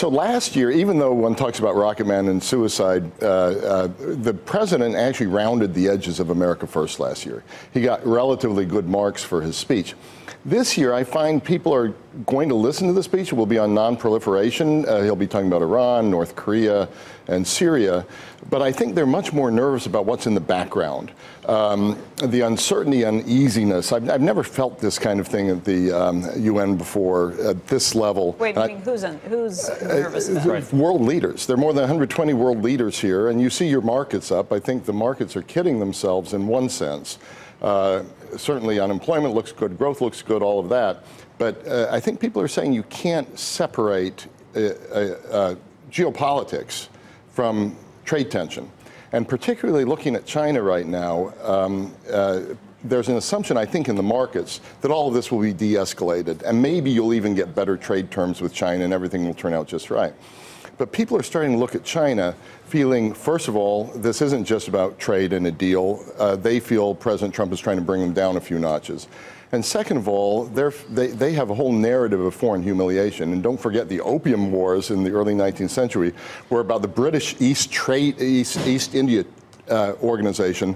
So last year, even though one talks about Rocket Man and suicide, the president actually rounded the edges of America First last year. He got relatively good marks for his speech. This year, I find people are going to listen to the speech. It will be on non-proliferation. He'll be talking about Iran, North Korea, and Syria. But I think they're much more nervous about what's in the background. The uncertainty, uneasiness. I've never felt this kind of thing at the UN before at this level. Wait, I mean, who's nervous about? World leaders. There are more than 120 world leaders here, and you see your markets up. I think the markets are kidding themselves in one sense. Certainly unemployment looks good, growth looks good, all of that. But I think people are saying you can't separate geopolitics from trade tension. And particularly looking at China right now, there's an assumption, I think, in the markets that all of this will be de-escalated. And maybe you'll even get better trade terms with China and everything will turn out just right. But people are starting to look at China feeling, first of all, this isn't just about trade and a deal. They feel President Trump is trying to bring them down a few notches. And second of all, they have a whole narrative of foreign humiliation. And don't forget the Opium Wars in the early 19th century were about the British East India Organization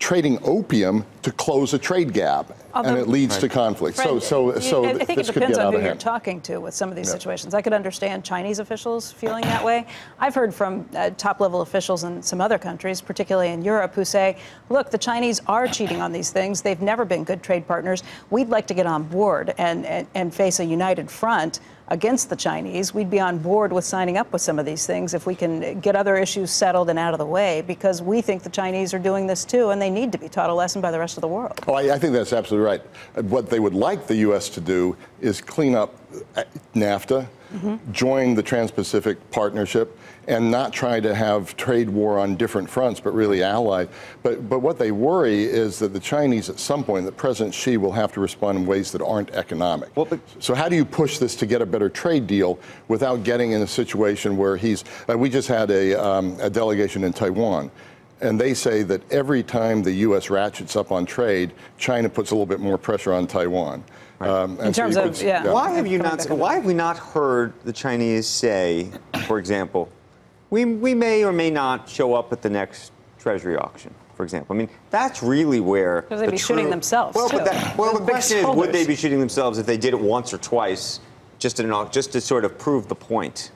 trading opium to close a trade gap, and it leads to conflict. Fred, so I think it depends on who you're talking to with some of these situations. I could understand Chinese officials feeling that way. I've heard from top-level officials in some other countries, particularly in Europe, who say, look, the Chinese are cheating on these things. They've never been good trade partners. We'd like to get on board and face a united front against the Chinese. We'd be on board with signing up with some of these things if we can get other issues settled and out of the way, because we think the Chinese are doing this too, and they need to be taught a lesson by the rest of the world. Oh, I think that's absolutely right. What they would like the U.S. to do is clean up NAFTA, join the Trans-Pacific Partnership, and not try to have trade war on different fronts, but really ally. But what they worry is that the Chinese, at some point, that President Xi will have to respond in ways that aren't economic. Well, so how do you push this to get a better trade deal without getting in a situation where we just had a delegation in Taiwan, and they say that every time the U.S. ratchets up on trade, China puts a little bit more pressure on Taiwan. Right. In terms of, Why have we not heard the Chinese say, for example, we may or may not show up at the next Treasury auction, for example? I mean, that's really where because they'd be shooting themselves. Well, the question is, would they be shooting themselves if they did it once or twice, just to sort of prove the point?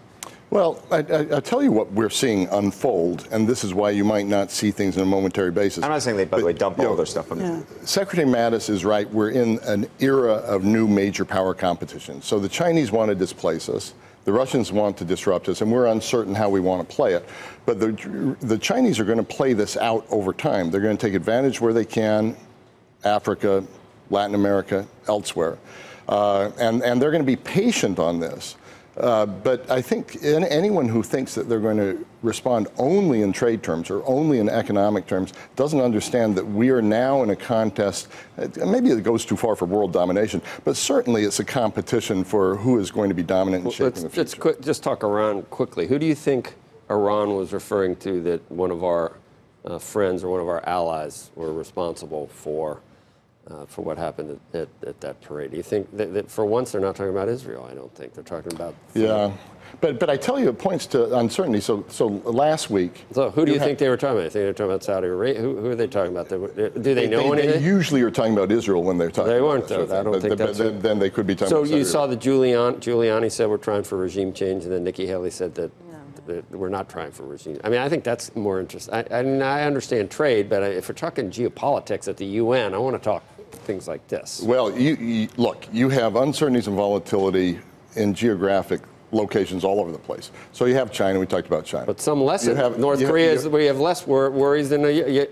Well, I tell you what we're seeing unfold, and this is why you might not see things on a momentary basis. I'm not saying they, by the way, dump all their stuff on it. Secretary Mattis is right. We're in an era of new major power competition. So the Chinese want to displace us. The Russians want to disrupt us, and we're uncertain how we want to play it. But the Chinese are going to play this out over time. They're going to take advantage where they can, Africa, Latin America, elsewhere. And they're going to be patient on this. But I think anyone who thinks that they're going to respond only in trade terms or only in economic terms doesn't understand that we are now in a contest. Maybe it goes too far for world domination, but certainly it's a competition for who is going to be dominant in shaping the future. Let's just talk Iran quickly. Who do you think Iran was referring to that one of our friends or one of our allies were responsible for what happened at that parade? Do you think that for once they're not talking about Israel? I don't think they're talking about. Yeah, but I tell you, it points to uncertainty. So last week. So who do you think they were talking about? I think they're talking about Saudi Arabia. Who are they talking about? Do they know anything? They usually are talking about Israel when they're talking. They weren't about though. I don't think that's. Then they could be talking. So about you saw that Giuliani said we're trying for regime change, and then Nikki Haley said that. We're not trying for regime. I mean, I think that's more interesting. I understand trade, but if we're talking geopolitics at the UN, I want to talk things like this. Well, look, you have uncertainties and volatility in geographic locations all over the place. So you have China. We talked about China. But some lessons. North Korea, we have less worries than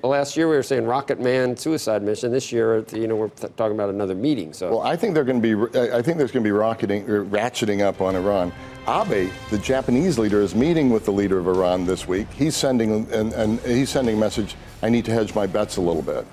last year. We were saying Rocket Man suicide mission. This year, we're talking about another meeting. So. Well, I think they're going to be. I think there's going to be ratcheting up on Iran. Abe, the Japanese leader, is meeting with the leader of Iran this week. He's sending a message. I need to hedge my bets a little bit.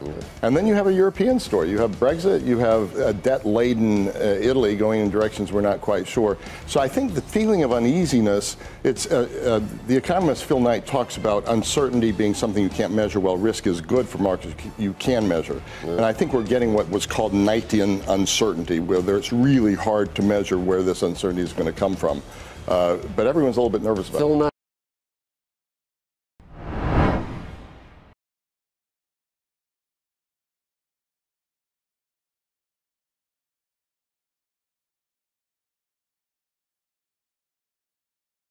And then you have a European story. You have Brexit. You have a debt-laden Italy going in directions we're not quite sure. So I think the feeling of uneasiness. It's the economist Phil Knight talks about uncertainty being something you can't measure. Well, risk is good for markets you can measure. And I think we're getting what was called Knightian uncertainty, where it's really hard to measure where this uncertainty is going to come from. But everyone's a little bit nervous about it.